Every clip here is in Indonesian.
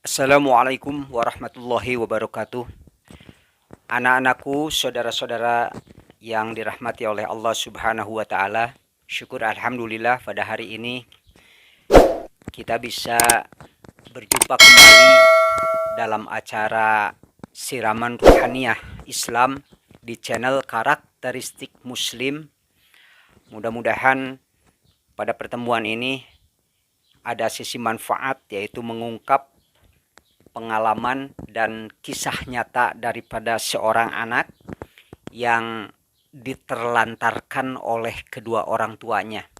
Assalamualaikum warahmatullahi wabarakatuh. Anak-anakku, saudara-saudara yang dirahmati oleh Allah Subhanahu wa taala. Syukur alhamdulillah pada hari ini kita bisa berjumpa kembali dalam acara Siraman Ruhaniyah Islam di channel Karakteristik Muslim. Mudah-mudahan pada pertemuan ini ada sisi manfaat, yaitu mengungkap pengalaman dan kisah nyata daripada seorang anak yang diterlantarkan oleh kedua orang tuanya.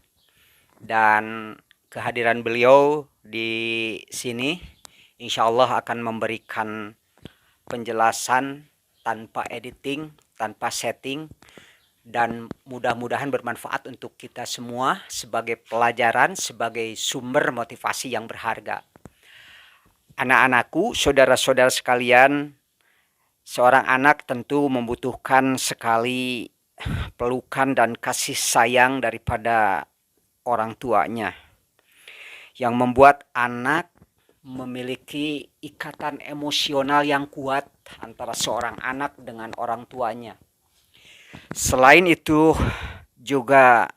Dan kehadiran beliau di sini insya Allah akan memberikan penjelasan tanpa editing, tanpa setting, dan mudah-mudahan bermanfaat untuk kita semua sebagai pelajaran, sebagai sumber motivasi yang berharga. Anak-anakku, saudara-saudara sekalian, seorang anak tentu membutuhkan sekali pelukan dan kasih sayang daripada orang tuanya, yang membuat anak memiliki ikatan emosional yang kuat antara seorang anak dengan orang tuanya. Selain itu juga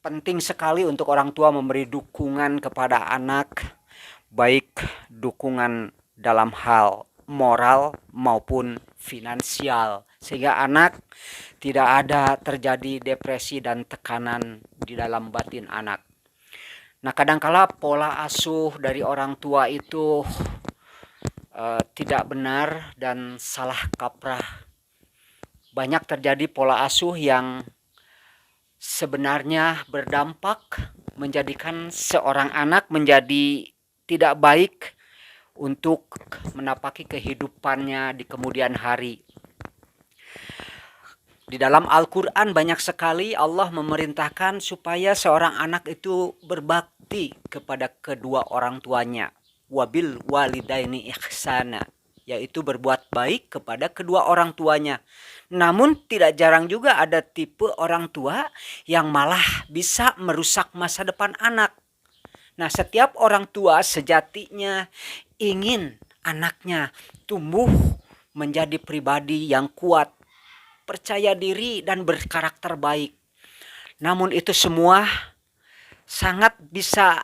penting sekali untuk orang tua memberi dukungan kepada anak, baik dukungan dalam hal moral maupun finansial, sehingga anak tidak ada terjadi depresi dan tekanan di dalam batin anak. Nah, kadangkala pola asuh dari orang tua itu tidak benar dan salah kaprah. Banyak terjadi pola asuh yang sebenarnya berdampak menjadikan seorang anak menjadi tidak baik untuk menapaki kehidupannya di kemudian hari. Di dalam Al-Quran banyak sekali Allah memerintahkan supaya seorang anak itu berbakti kepada kedua orang tuanya. Wabil walidaini ihsana, yaitu berbuat baik kepada kedua orang tuanya. Namun tidak jarang juga ada tipe orang tua yang malah bisa merusak masa depan anak. Nah, setiap orang tua sejatinya ingin anaknya tumbuh menjadi pribadi yang kuat, percaya diri, dan berkarakter baik. Namun itu semua sangat bisa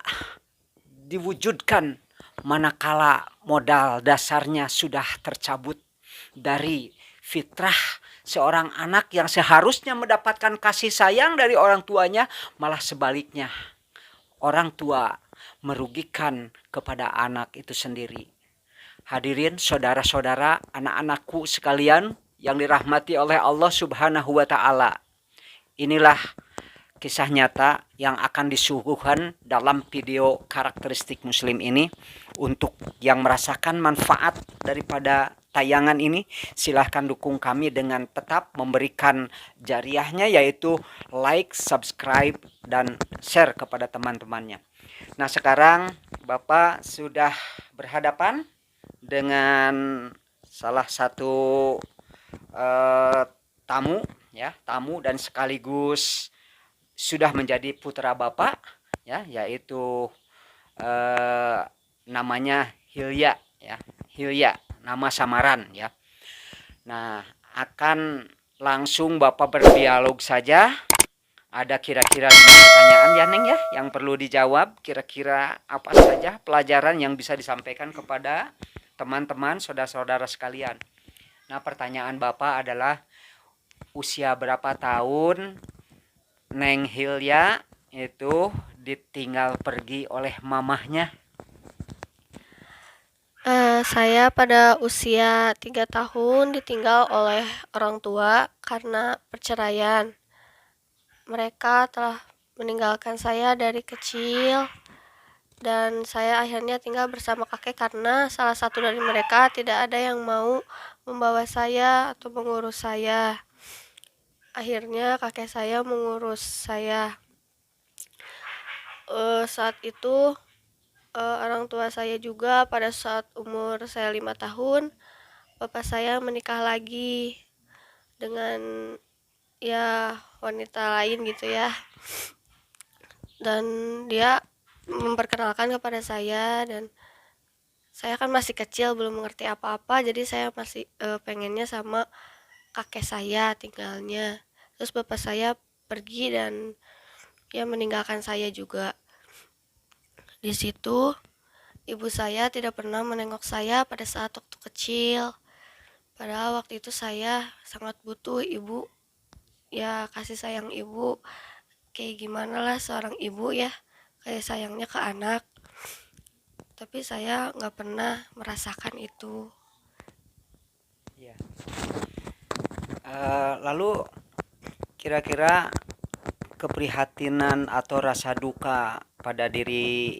diwujudkan manakala modal dasarnya sudah tercabut dari fitrah seorang anak yang seharusnya mendapatkan kasih sayang dari orang tuanya, malah sebaliknya. Orang tua merugikan kepada anak itu sendiri. Hadirin saudara-saudara, anak-anakku sekalian yang dirahmati oleh Allah Subhanahu wa taala. Inilah kisah nyata yang akan disuguhkan dalam video Karakteristik Muslim ini. Untuk yang merasakan manfaat daripada tayangan ini, silahkan dukung kami dengan tetap memberikan jariahnya, yaitu like, subscribe, dan share kepada teman-temannya. Nah, sekarang Bapak sudah berhadapan dengan salah satu tamu, ya, tamu dan sekaligus sudah menjadi putra Bapak, ya, yaitu namanya Hilya, ya. Hilya, nama samaran, ya. Nah, akan langsung Bapak berdialog saja. Ada kira-kira pertanyaan ya Neng ya yang perlu dijawab, kira-kira apa saja pelajaran yang bisa disampaikan kepada teman-teman saudara-saudara sekalian. Nah, pertanyaan Bapak adalah usia berapa tahun Neng Hilya itu ditinggal pergi oleh mamahnya? Saya pada usia 3 tahun ditinggal oleh orang tua karena perceraian. Mereka telah meninggalkan saya dari kecil dan saya akhirnya tinggal bersama kakek karena salah satu dari mereka tidak ada yang mau membawa saya atau mengurus saya. Akhirnya kakek saya mengurus saya. Saat itu orang tua saya juga pada saat umur saya 5 tahun, bapak saya menikah lagi dengan ya wanita lain gitu ya. Dan dia memperkenalkan kepada saya dan Saya kan masih kecil, belum mengerti apa-apa, jadi saya masih pengennya sama kakek saya tinggalnya. Terus bapak saya pergi dan ya meninggalkan saya juga. Di situ ibu saya tidak pernah menengok saya pada saat waktu kecil. Padahal waktu itu saya sangat butuh ibu, ya kasih sayang ibu. Kayak gimana lah seorang ibu ya, kayak sayangnya ke anak. Tapi saya nggak pernah merasakan itu. Ya. Lalu kira-kira keprihatinan atau rasa duka pada diri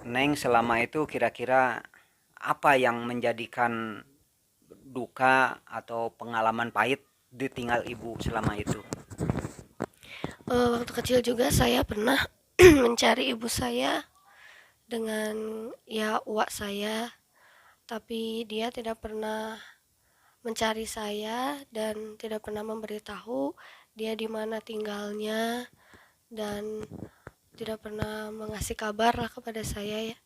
Neng selama itu kira-kira apa yang menjadikan duka atau pengalaman pahit ditinggal ibu selama itu? Waktu kecil juga saya pernah mencari ibu saya dengan ya uak saya, tapi dia tidak pernah mencari saya dan tidak pernah memberitahu dia di mana tinggalnya dan tidak pernah mengasih kabar lah kepada saya ya.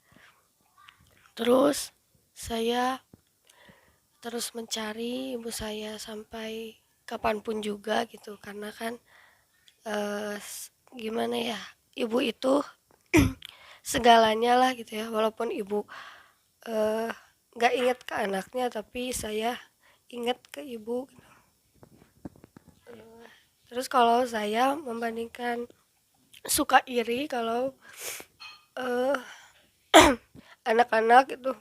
Terus saya terus mencari ibu saya sampai kapanpun juga gitu, karena kan gimana ya, ibu itu segalanya lah gitu ya, walaupun ibu nggak ingat ke anaknya tapi saya ingat ke ibu. Terus kalau saya membandingkan, suka iri kalau eh, anak-anak itu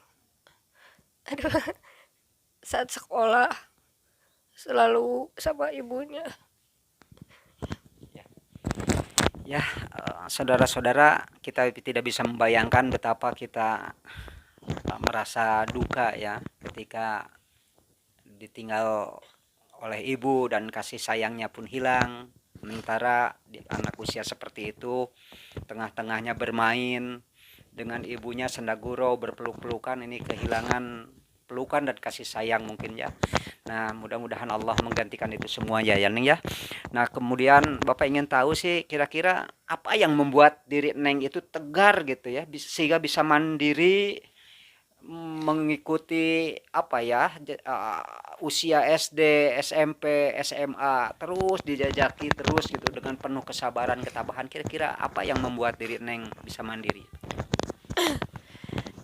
aduh, saat sekolah selalu sama ibunya. Ya, saudara-saudara, kita tidak bisa membayangkan betapa kita merasa duka ya ketika ditinggal oleh ibu dan kasih sayangnya pun hilang. Sementara di anak usia seperti itu, tengah-tengahnya bermain dengan ibunya senda gurau berpeluk-pelukan, ini kehilangan pelukan dan kasih sayang mungkin ya. Nah, mudah-mudahan Allah menggantikan itu semua ya Neng ya. Nah, kemudian Bapak ingin tahu sih kira-kira apa yang membuat diri Neng itu tegar gitu ya, sehingga bisa mandiri mengikuti apa ya usia SD, SMP, SMA terus dijajaki terus gitu dengan penuh kesabaran ketabahan. Kira-kira apa yang membuat diri Neng bisa mandiri?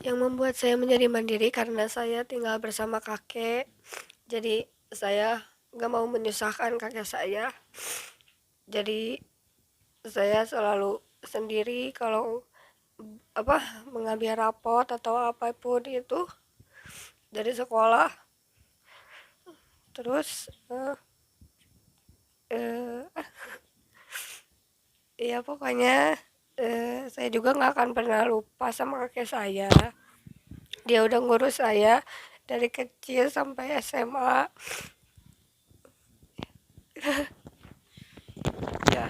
Yang membuat saya menjadi mandiri karena saya tinggal bersama kakek, jadi saya nggak mau menyusahkan kakek saya, jadi saya selalu sendiri kalau mengambil rapot atau apapun itu dari sekolah. Terus eh, ya pokoknya saya juga nggak akan pernah lupa sama kakek saya. Dia udah ngurus saya dari kecil sampai SMA. Ya,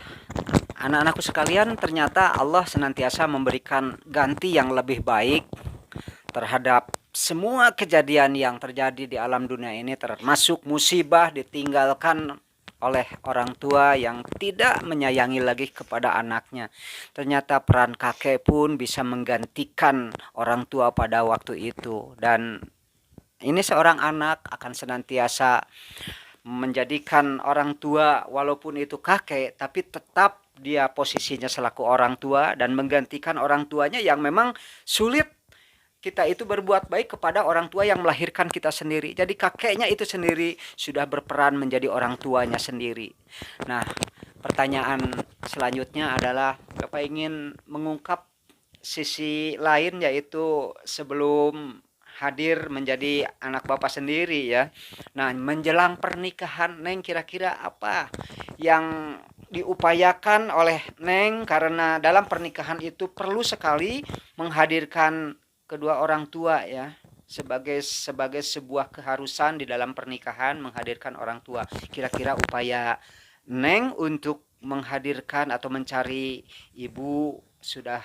anak-anakku sekalian, ternyata Allah senantiasa memberikan ganti yang lebih baik terhadap semua kejadian yang terjadi di alam dunia ini, termasuk musibah ditinggalkan oleh orang tua yang tidak menyayangi lagi kepada anaknya. Ternyata peran kakek pun bisa menggantikan orang tua pada waktu itu. Dan ini seorang anak akan senantiasa menjadikan orang tua walaupun itu kakek, tapi tetap dia posisinya selaku orang tua dan menggantikan orang tuanya yang memang sulit kita itu berbuat baik kepada orang tua yang melahirkan kita sendiri. Jadi kakeknya itu sendiri sudah berperan menjadi orang tuanya sendiri. Nah, pertanyaan selanjutnya adalah Bapak ingin mengungkap sisi lain, yaitu sebelum hadir menjadi anak Bapak sendiri ya. Nah, menjelang pernikahan Neng kira-kira apa yang diupayakan oleh Neng, karena dalam pernikahan itu perlu sekali menghadirkan kedua orang tua ya, sebagai sebuah keharusan di dalam pernikahan menghadirkan orang tua. Kira-kira upaya Neng untuk menghadirkan atau mencari ibu sudah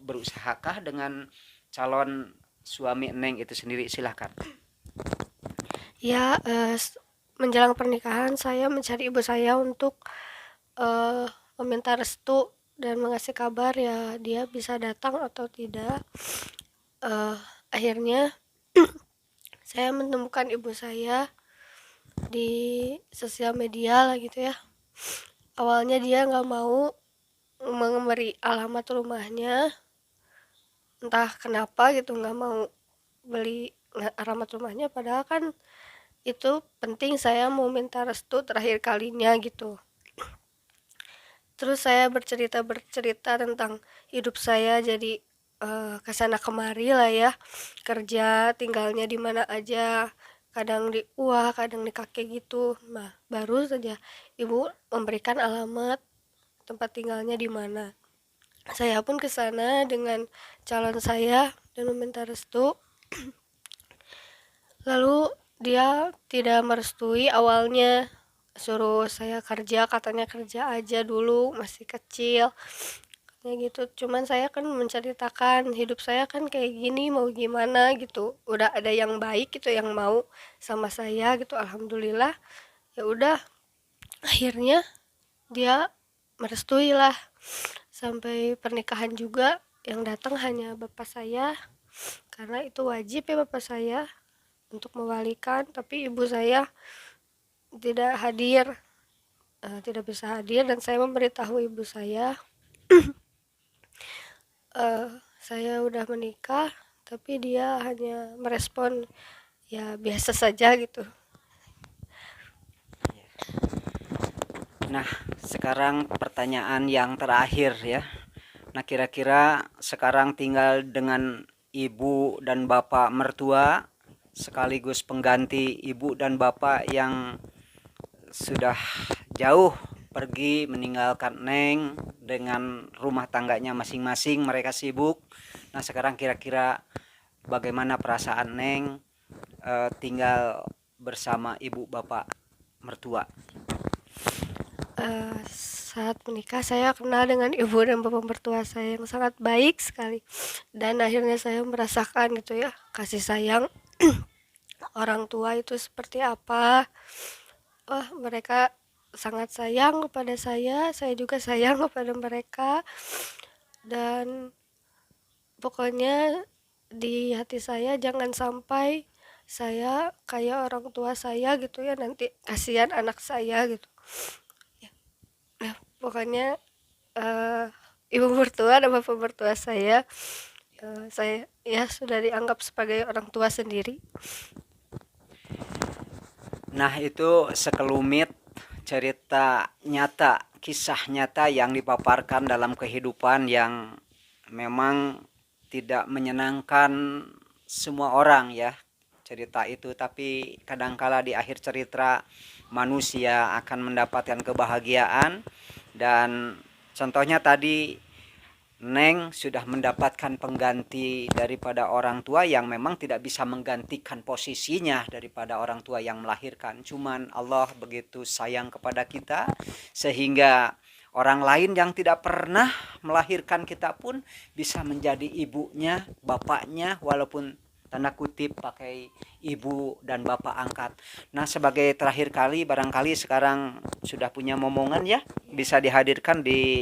berusahakah dengan calon suami Neng itu sendiri? Silahkan. Ya, menjelang pernikahan saya mencari ibu saya untuk meminta restu dan mengasih kabar ya dia bisa datang atau tidak. Akhirnya saya menemukan ibu saya di sosial media lah gitu ya. Awalnya dia nggak mau memberi alamat rumahnya, entah kenapa gitu, nggak mau beli alamat rumahnya, padahal kan itu penting, saya mau minta restu terakhir kalinya gitu. Terus saya bercerita tentang hidup saya, jadi kesana kemari lah ya, kerja tinggalnya di mana aja, kadang di UA kadang di kakek gitu. Nah baru saja ibu memberikan alamat tempat tinggalnya di mana, saya pun ke sana dengan calon saya dan meminta restu. Lalu dia tidak merestui awalnya, suruh saya kerja, katanya kerja aja dulu, masih kecil kayak gitu. Cuman saya kan menceritakan hidup saya kan kayak gini, mau gimana gitu. Udah ada yang baik gitu yang mau sama saya gitu, alhamdulillah. Ya udah, akhirnya dia merestui lah. Sampai pernikahan juga yang datang hanya bapak saya, karena itu wajib ya bapak saya untuk mewalikan, tapi ibu saya tidak hadir, tidak bisa hadir, dan saya memberitahu ibu saya, saya udah menikah, tapi dia hanya merespon ya biasa saja gitu. Nah, sekarang pertanyaan yang terakhir ya. Nah, kira-kira sekarang tinggal dengan ibu dan bapak mertua sekaligus pengganti ibu dan bapak yang sudah jauh pergi meninggalkan Neng dengan rumah tangganya masing-masing, mereka sibuk. Nah, sekarang kira-kira bagaimana perasaan Neng tinggal bersama ibu bapak mertua? Saat menikah saya kenal dengan ibu dan bapak mertua saya yang sangat baik sekali, dan akhirnya saya merasakan gitu ya kasih sayang orang tua itu seperti apa. Wah, mereka sangat sayang kepada saya juga sayang kepada mereka, dan pokoknya di hati saya jangan sampai saya kayak orang tua saya gitu ya, nanti kasihan anak saya gitu. Nah, pokoknya ibu mertua dan bapak mertua saya ya sudah dianggap sebagai orang tua sendiri. Nah, itu sekelumit cerita nyata, kisah nyata yang dipaparkan dalam kehidupan yang memang tidak menyenangkan semua orang ya cerita itu, tapi kadangkala di akhir cerita manusia akan mendapatkan kebahagiaan. Dan contohnya tadi Neng sudah mendapatkan pengganti daripada orang tua yang memang tidak bisa menggantikan posisinya daripada orang tua yang melahirkan. Cuman Allah begitu sayang kepada kita sehingga orang lain yang tidak pernah melahirkan kita pun bisa menjadi ibunya, bapaknya, walaupun tanda kutip pakai ibu dan bapak angkat. Nah, sebagai terakhir kali, barangkali sekarang sudah punya momongan ya, bisa dihadirkan di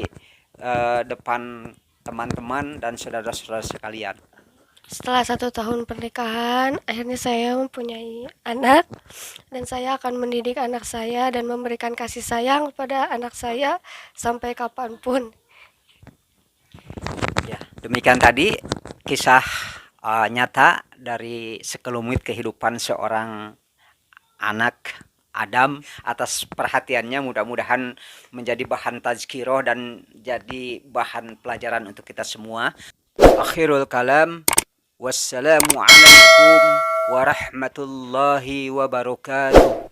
depan teman-teman dan saudara-saudara sekalian. Setelah 1 tahun pernikahan, akhirnya saya mempunyai anak, dan saya akan mendidik anak saya dan memberikan kasih sayang kepada anak saya sampai kapanpun. Ya, demikian tadi kisah nyata dari sekelumit kehidupan seorang anak Adam. Atas perhatiannya, mudah-mudahan menjadi bahan tazkiroh dan jadi bahan pelajaran untuk kita semua. Akhirul kalam, wassalamualaikum warahmatullahi wabarakatuh.